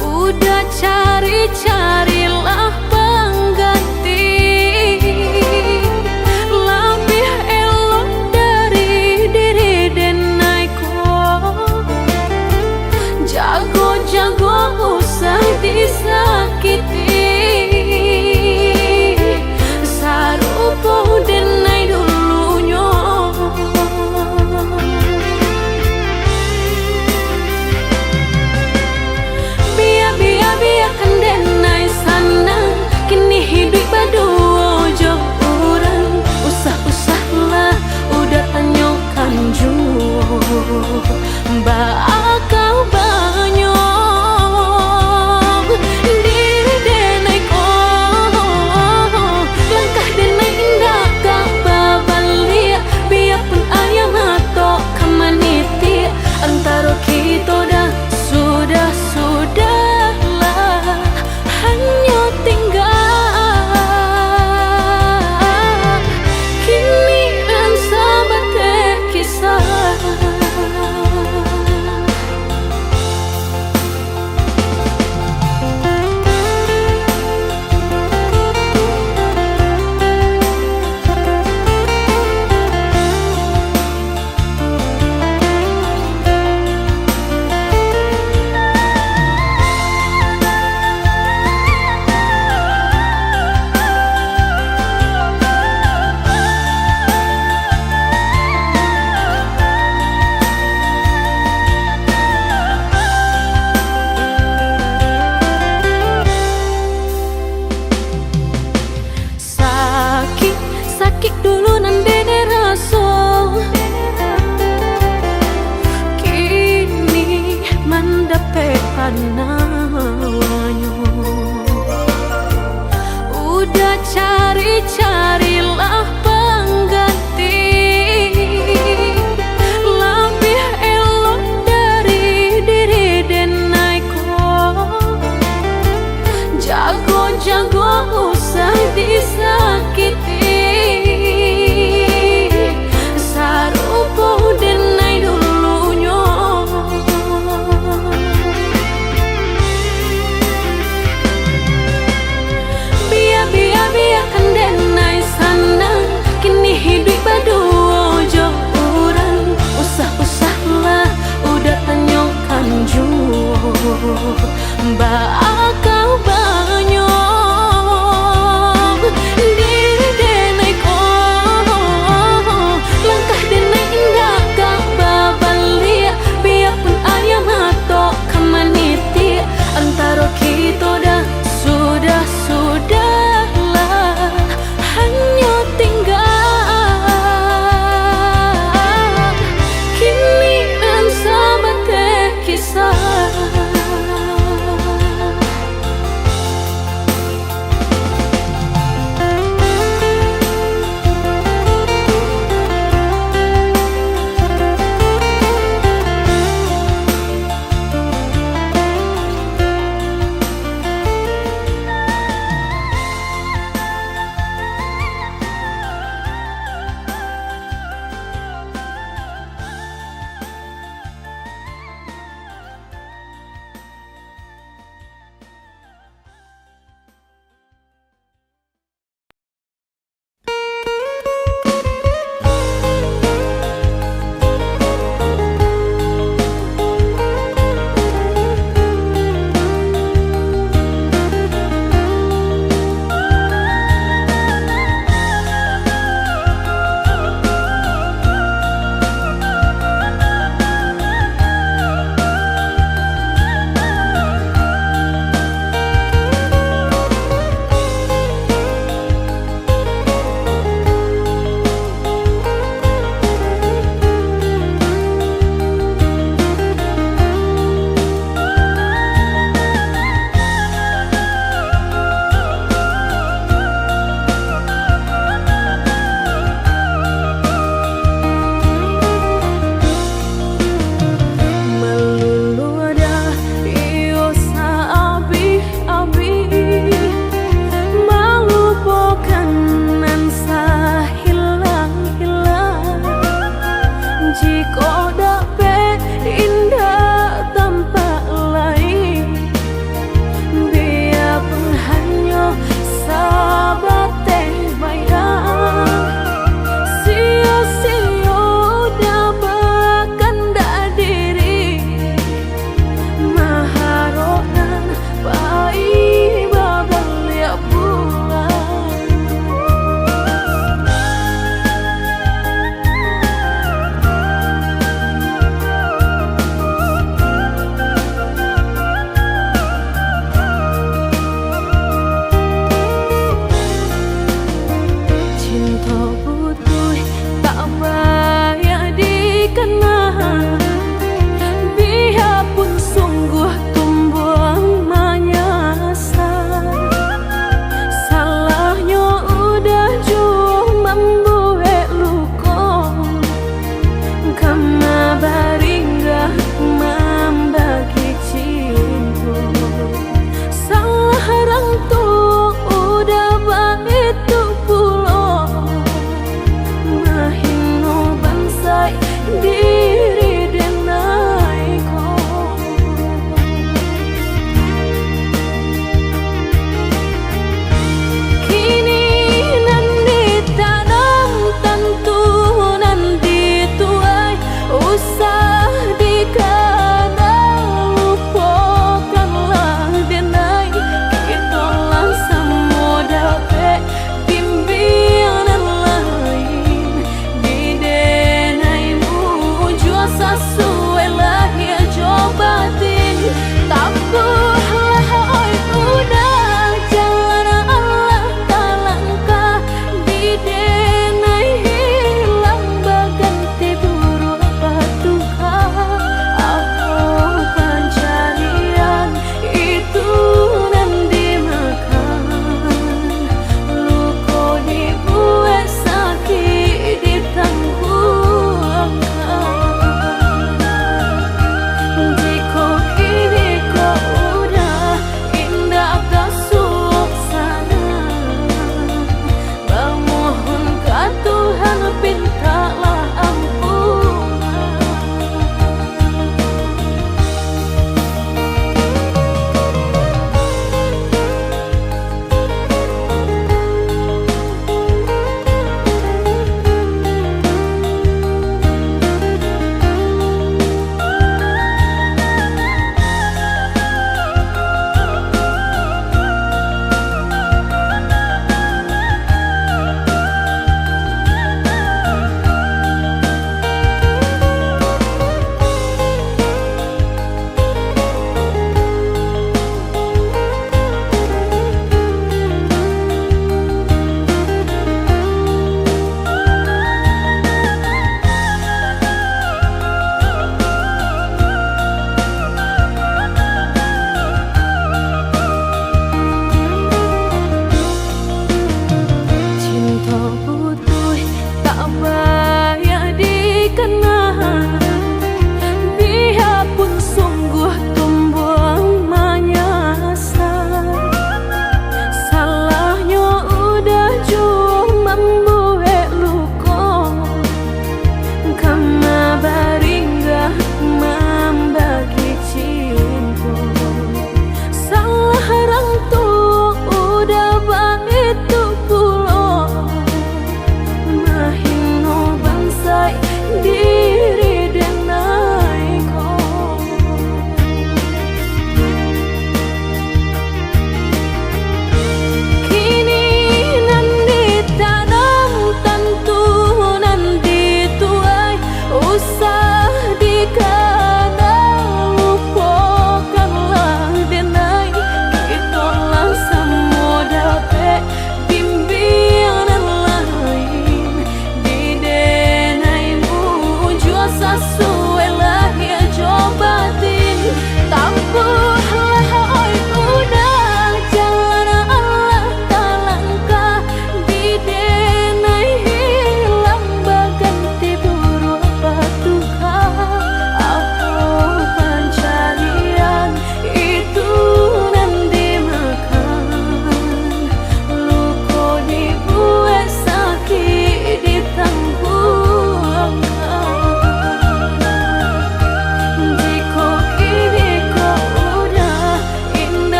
Udah carilah pengganti lebih elok dari diri denaiku. Jago usah disakiti, sarupo denai dulunya. Biarkan denai sana, kini hidup berdua jauh orang. Usah-usahlah udah tanyakan jauh bakal banyak diri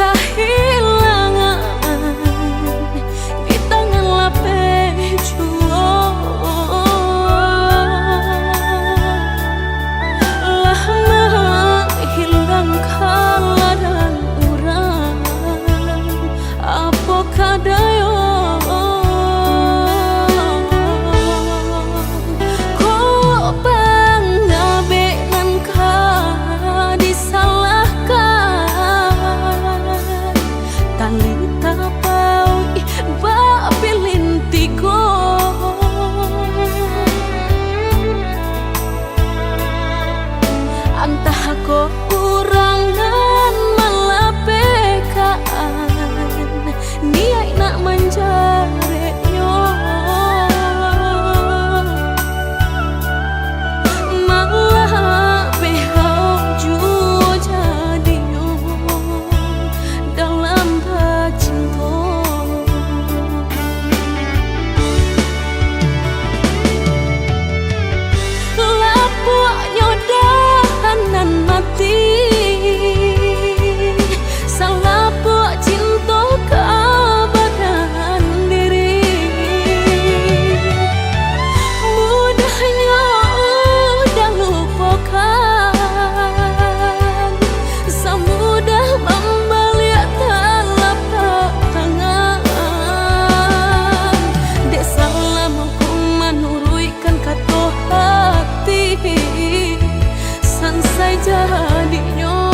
kehilangan di tangan lapeh juang. Lah menghilangkan ladang urang apa kadayo. Antah kurangan malapekaan niat nak menjareknya malah behau jua jadinya dalam cinta. Lapuknya dahanan mati salah buat cinta ke badan diri. Mudahnya udah lupakan, semudah membalik telapak tangan. Dek salah mampu menurutkan kata hati, sansai jadinya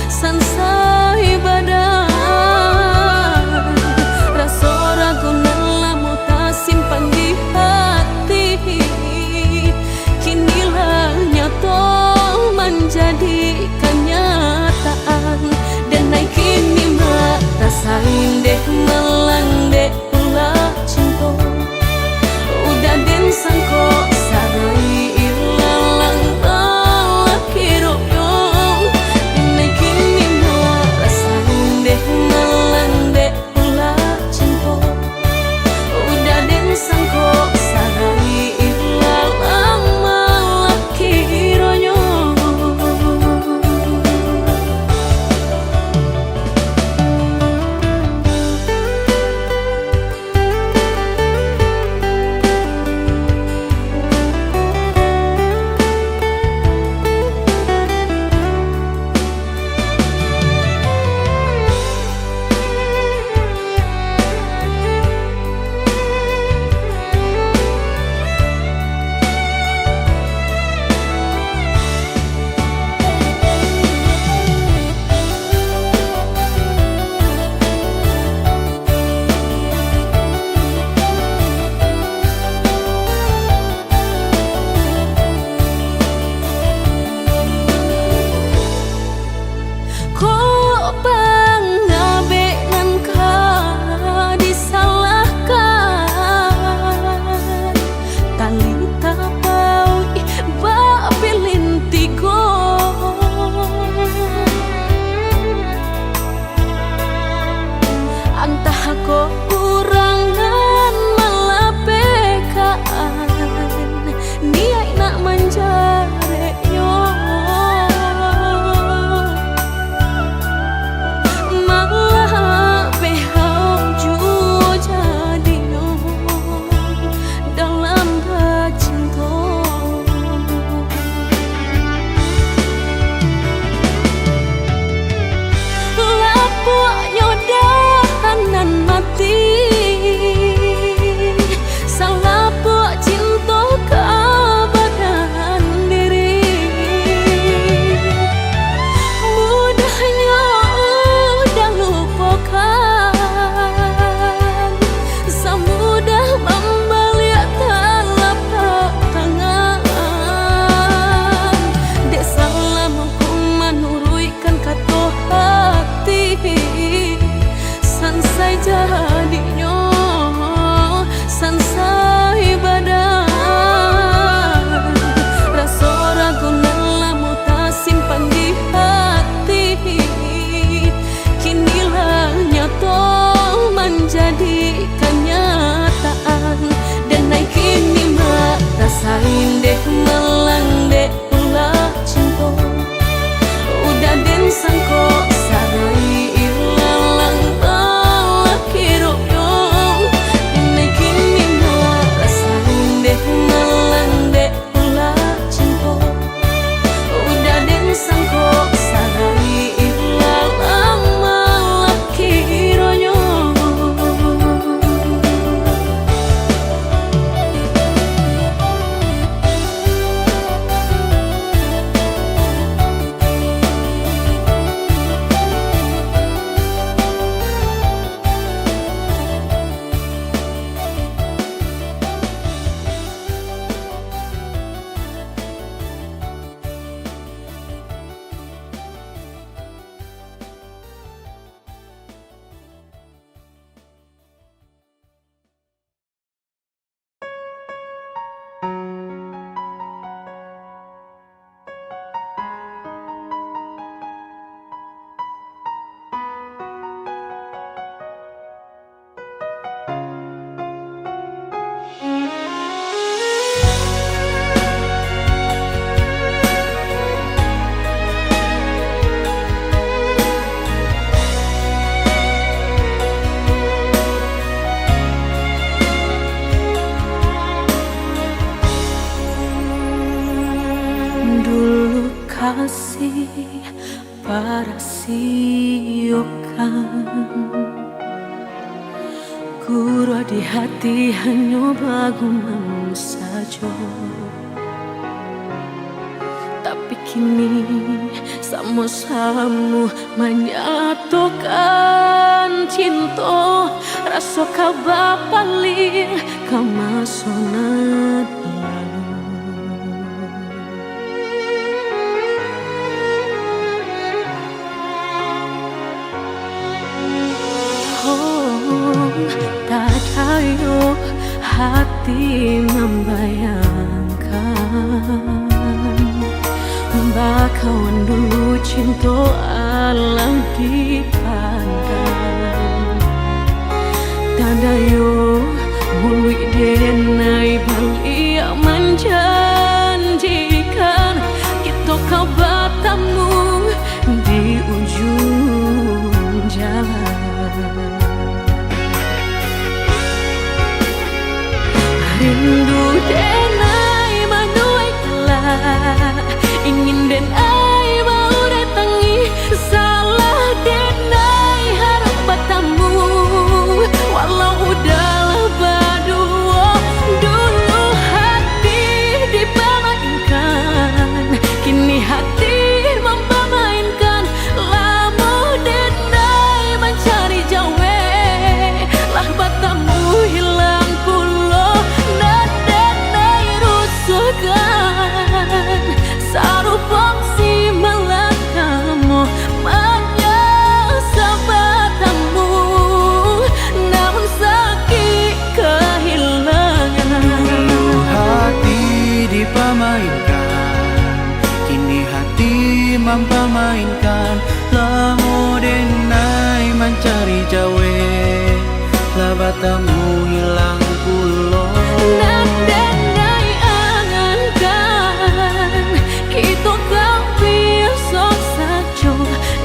sansai badan. Rasa ragu nelamu tak simpan di hati, kinilah nyata menjadi kenyataan. Dan naik kini mak rasain deh melang deh pula cinta. Udah den sangko sarai ilalang balak hirupnya. Dan naik kini mak rasain deh melang deh pula cinta. Udah den sangko sarai ilalang balak hirupnya. Antah kurangan malapekaan niat nak menjareknya malah behau jua jadinya dalam cinta. Lapuknya dahanan mati salah buat cinta ke badan diri. Mudahnya udah lupakan, semudah membalik telapak tangan. Dek salah mampu menurutkan kata hati, sansai jadinya sansai badan. Rasa ragu nelamu tak simpan di hati, kinilah nyata menjadi kenyataan. Dan naik kini mak rasain deh melang deh pula cinta. Udah den sangko sarai kasih para siokan Kura di hati hanya bagumam saja. Tapi kini sama-sama menyatukan cinta. Rasa kabar paling kamasonat lalu. Oh, tak tahu hati membayangkan bakawan dulu cinta alam dipandang. Tanda yo mului denai balik menjanjikan kita kau bertemu di ujung jalan. Rindu denai manuai kelak, ingin denai mau datangi, salah denai harap bertemu. Walau udahlah berdua, dulu hati dipermainkan, kini hati mempermainkan. Lama denai mencari jawe, lah bertemu hilang pulau. Dan denai rusukkan, sarupang si melakamu menyesal bertemu, namun sakit kehilangan. Dulu hati dipermainkan, kini hati mempermainkan. Lama denai mencari jawe, lah bertemu hilang pulau. Dan denai angankan, kita kau besok saja.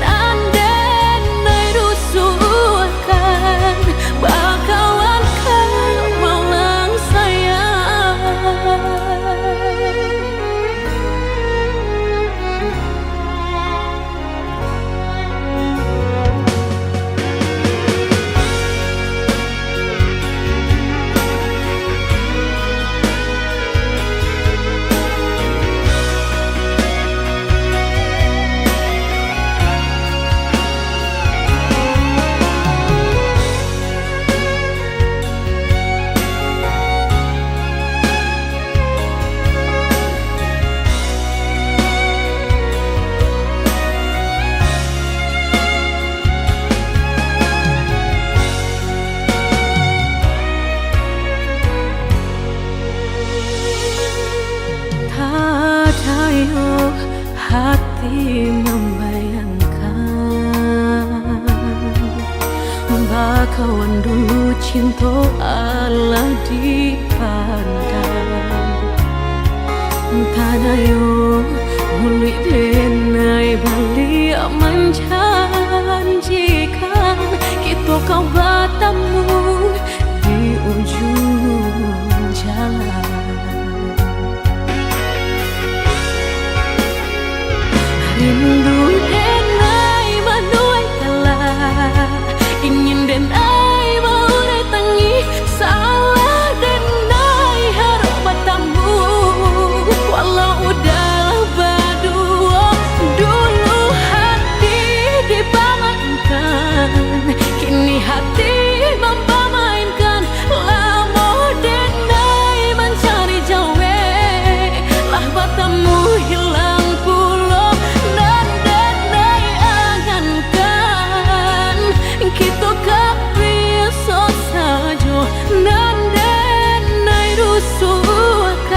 Dan denai rusuhkan, bakawan kau malang sayang. Tayo hati membayangkan bakawan dulu cinta Allah dipandang. Tadayo muli denai balik menjanjikan kita kau bertemu di ujung jalan. Rindu denai manuai kelak, ingin denai mau datangi, salah denai harap bertemu. Walau udahlah berdua, dulu hati dipermainkan, kini hati mempermainkan. Lama denai mencari jawe, lah bertemu hilang pulau. Dan denai angankan, kita kau besok saja. Dan denai rusukkan,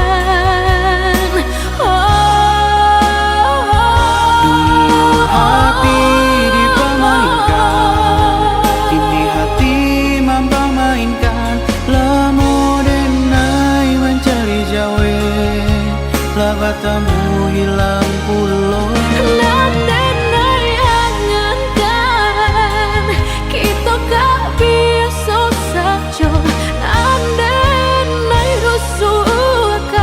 Dulu hati dipermainkan, kini hati mempermainkan. Lama denai mencari jawe, lah bertemu hilang pulau. dan denai angankan, kita kau besok saja. Dan denai rusukkan,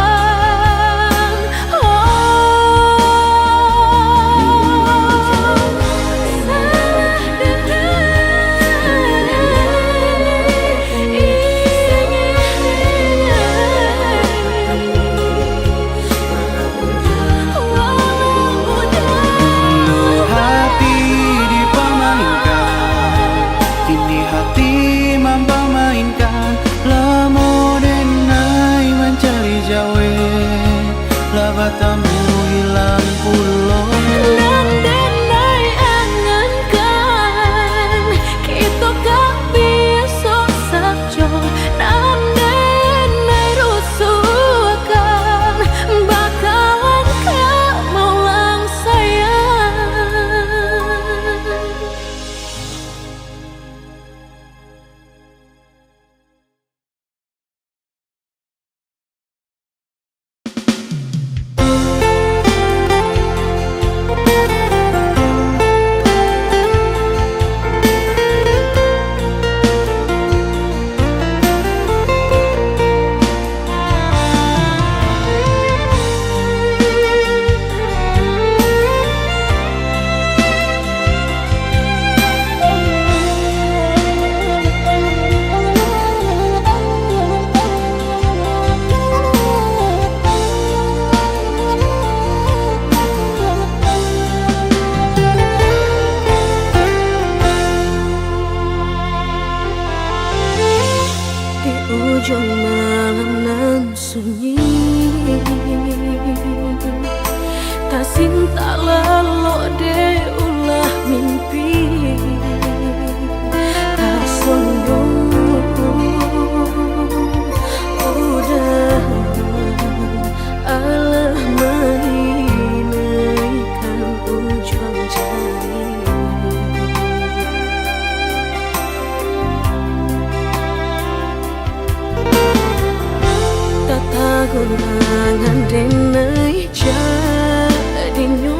ujung malam nan sunyi, tak cinta lalu de ulah mimpi, tak sombong udah alah menginaikan ujung jari. Tagunangan denai jadinya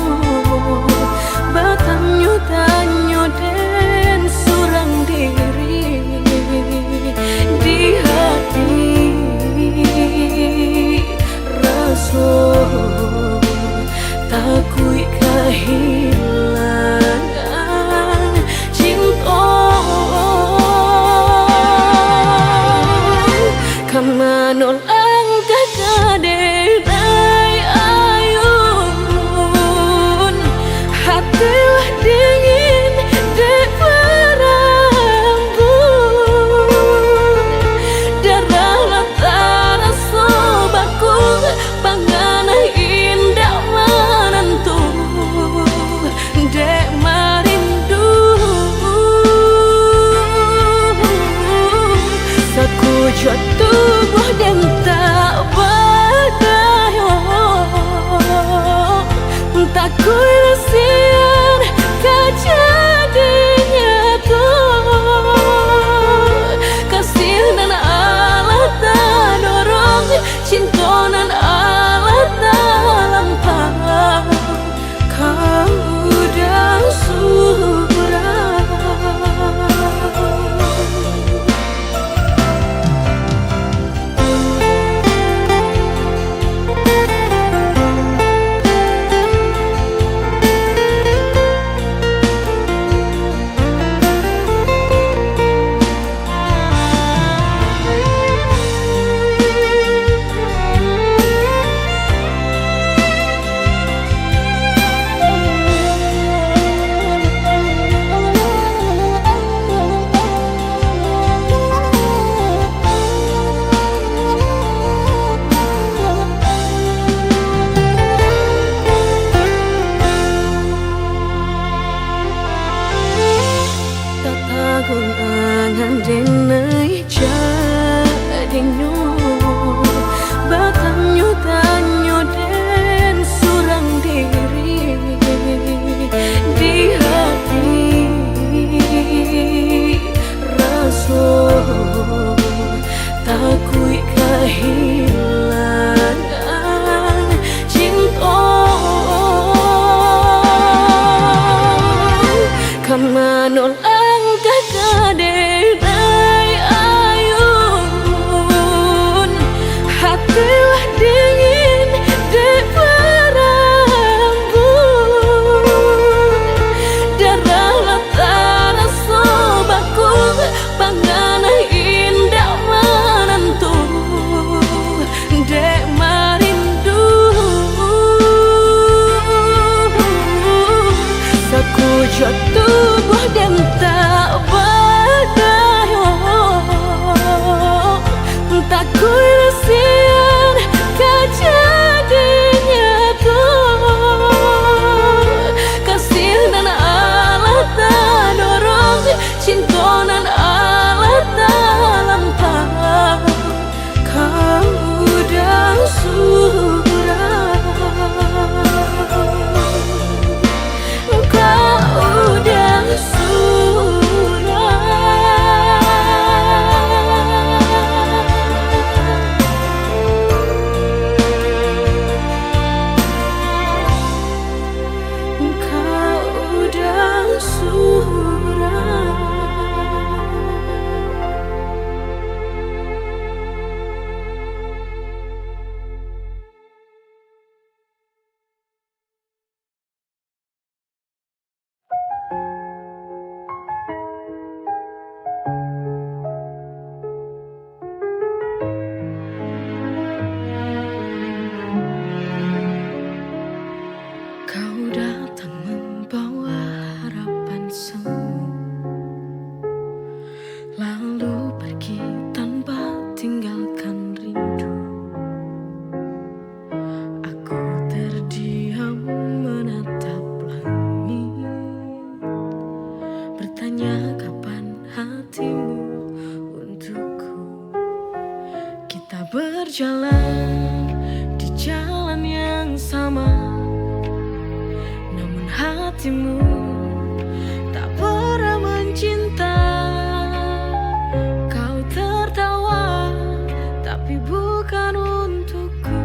batanyo tanyo den surang diri di hati rasa takui kehilangan cinta kamanol kadai ayun hatilah dingin dek berambut darah latara sobaku pangana indah menentu dek marindu sekujur tubuh dan tak tak kuirasian kejadinya tuh kasih nan Allah tak dorong cinta nan Allah tak lampau kau udah surah. Tagunangan denai jadinya batanyo tanyo den surang diri di hati rasa takui kehilangan cinta kamanol kadai ayun berjalan di jalan yang sama, namun hatimu tak pernah mencinta. Kau tertawa tapi bukan untukku.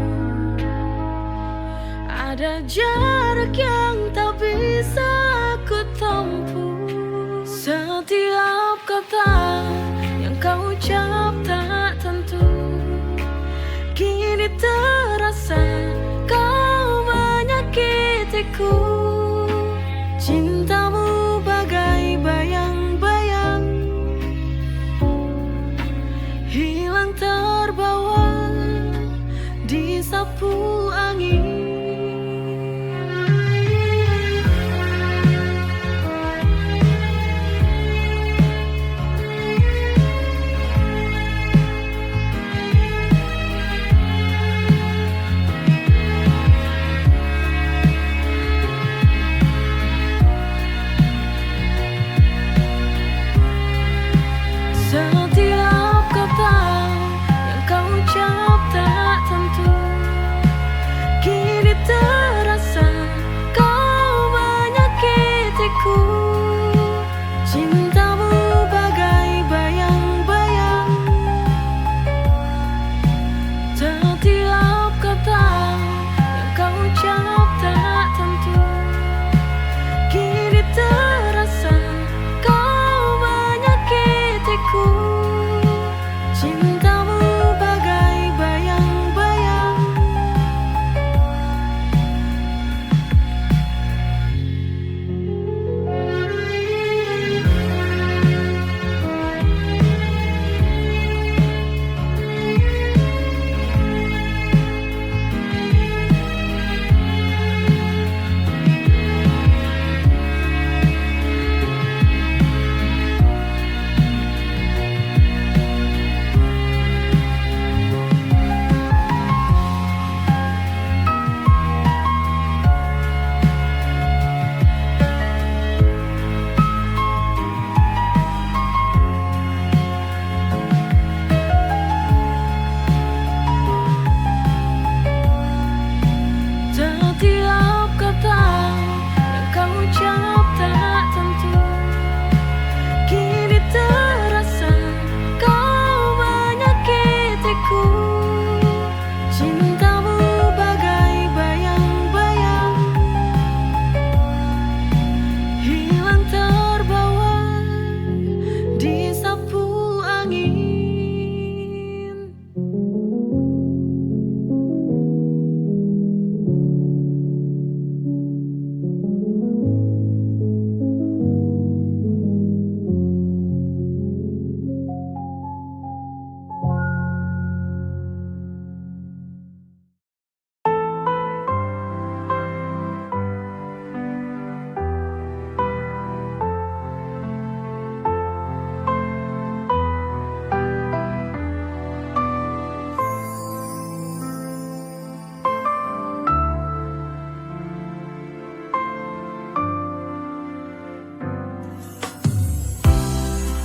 Ada jarak yang tak bisa aku tempuh. Setiap kata yang kau ucap tak tentu, kini terasa kau menyakitiku. Cintamu bagai bayang-bayang, hilang terbawa disapu angin. Setiap kata yang kau ucap tak tentu, kini terasa kau menyakitiku. Cintamu bagai bayang-bayang, setiap kata yang kau ucap tak tentu, kini terasa kau menyakitiku. Cintamu bagai bayang-bayang. Setiap kata yang kau ucap tak tentu, kini terasa kau menyakitiku. Cintamu bagai bayang-bayang, hilang terbawa disapu angin.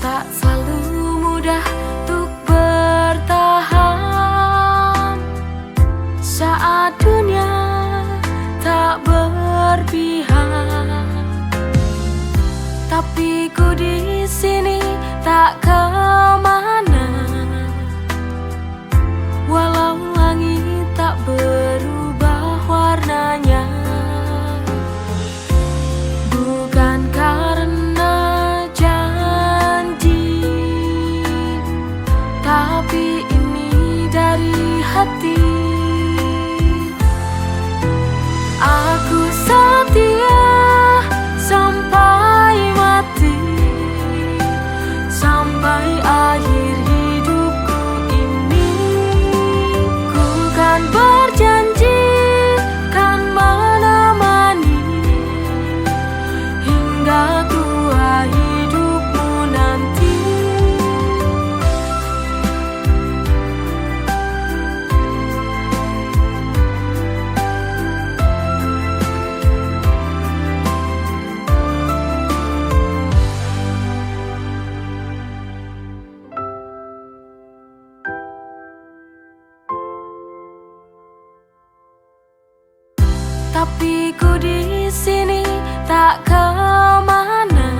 Tak selalu mudah untuk bertahan saat dunia tak berpihak. Tapi ku di sini tak kemana, walau langit tak berubah warnanya. Bukan karena tapi ini dari hati. Aku setia sampai mati, sampai akhir hidupku ini. Ku kan berjanji kan menemani hingga tua hidupmu nanti. tapi ku di sini tak kemana.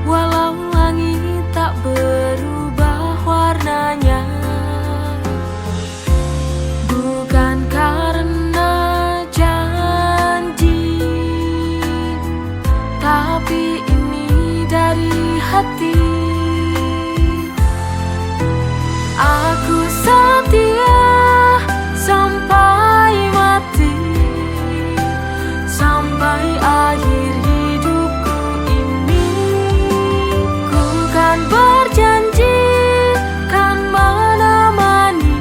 Walau langit tak berubah warnanya, bukan karena janji, tapi ini dari hati. Aku setia sampai mati, sampai akhir hidupku ini. Ku kan berjanji kan menemani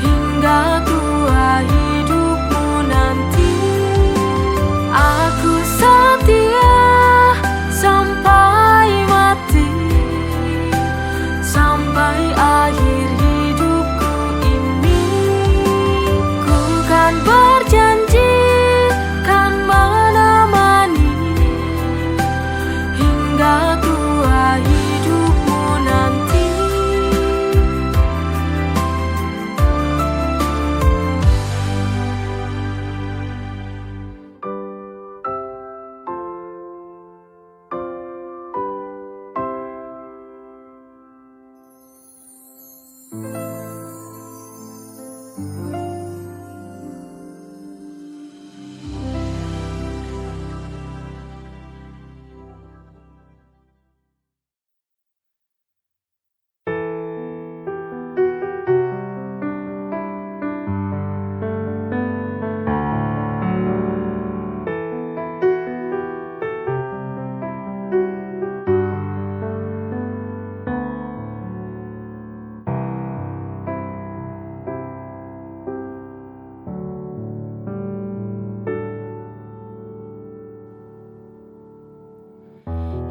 hingga tua hidupmu nanti. Aku setia sampai mati, sampai akhir hidupku ini. Ku kan berjanji kan menemani hingga tua hidupmu nanti.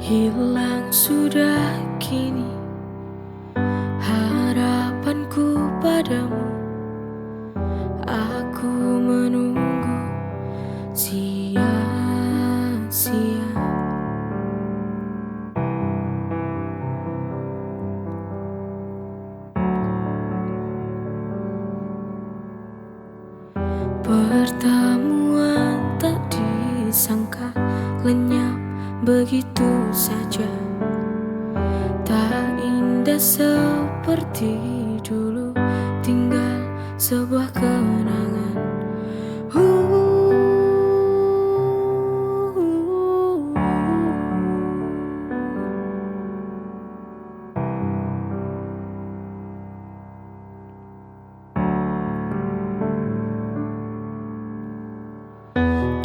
Hilang sudah kini harapanku padamu. Aku menunggu sia-sia. Pertemuan tak disangka lenyap begitu saja, tak indah seperti dulu, tinggal sebuah kenangan.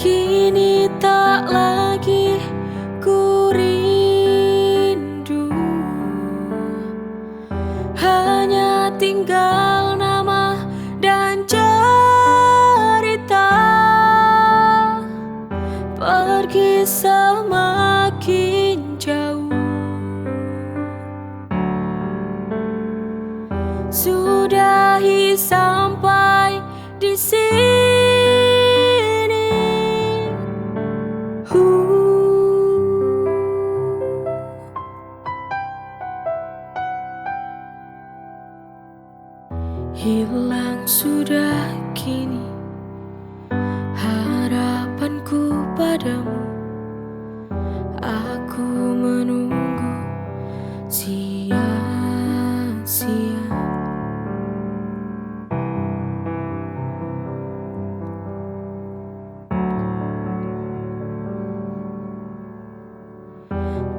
Kini tak lagi ku rindu, hanya tinggal nama dan cerita. Pergi semakin jauh, sudahi sampai di sini. Hilang sudah kini harapanku padamu. Aku menunggu sia-sia.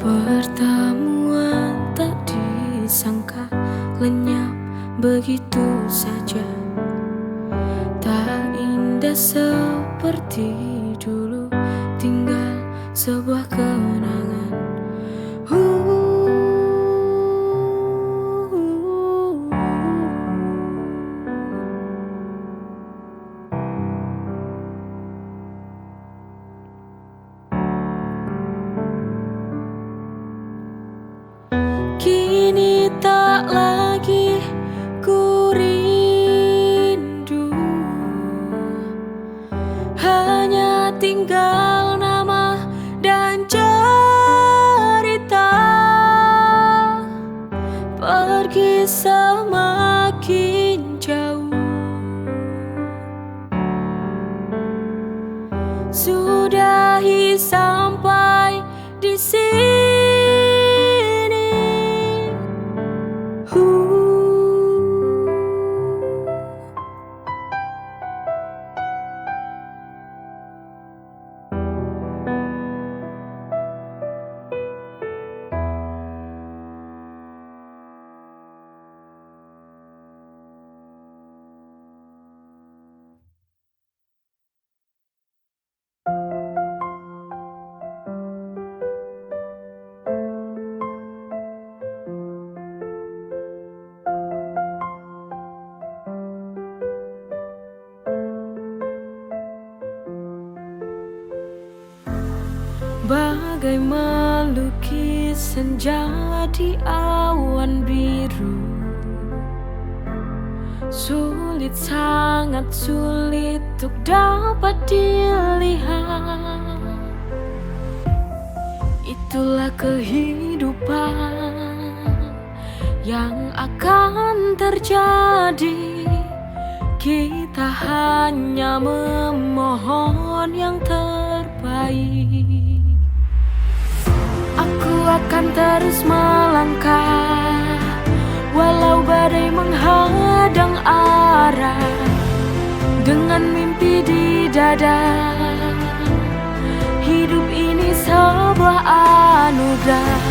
Pertemuan tak disangka lenyap begitu saja, tak indah seperti dulu, tinggal sebuah kenangan. Kini tak lagi ku rindu, hanya tinggal nama dan cerita. Pergi semakin jauh, senja di awan biru. Sulit, sangat sulit untuk dapat dilihat. Itulah kehidupan yang akan terjadi. Kita hanya memohon yang terbaik. Aku akan terus melangkah walau badai menghadang arah, dengan mimpi di dada. Hidup ini sebuah anugerah,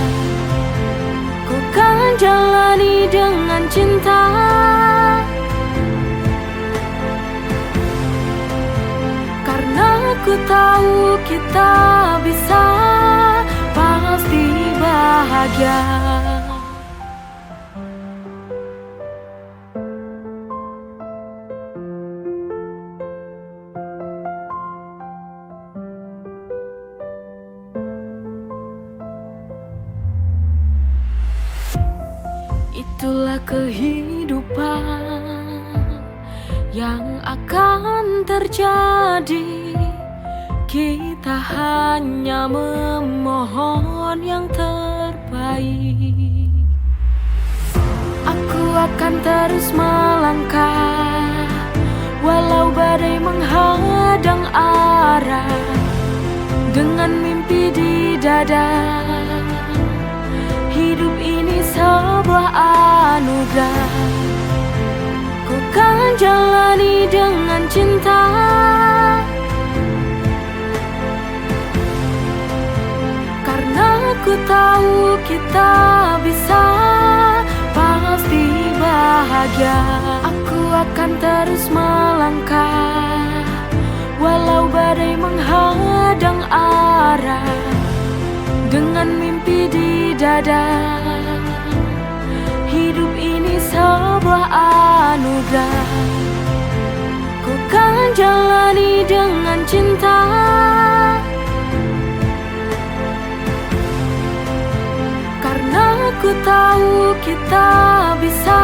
ku kan jalani dengan cinta. Karena ku tahu kita bisa, pasti bahagia. Itulah kehidupan yang akan terjadi. Kita hanya memohon yang terbaik. Aku akan terus melangkah walau badai menghadang arah, dengan mimpi di dada. Hidup ini sebuah anugerah, ku kan jalani dengan cinta. Karena ku tahu kita bisa, pasti bahagia. Aku akan terus melangkah walau badai menghadang arah, dengan mimpi di dada. Hidup ini sebuah anugerah, ku kan jalani dengan cinta. Karena ku tahu kita bisa,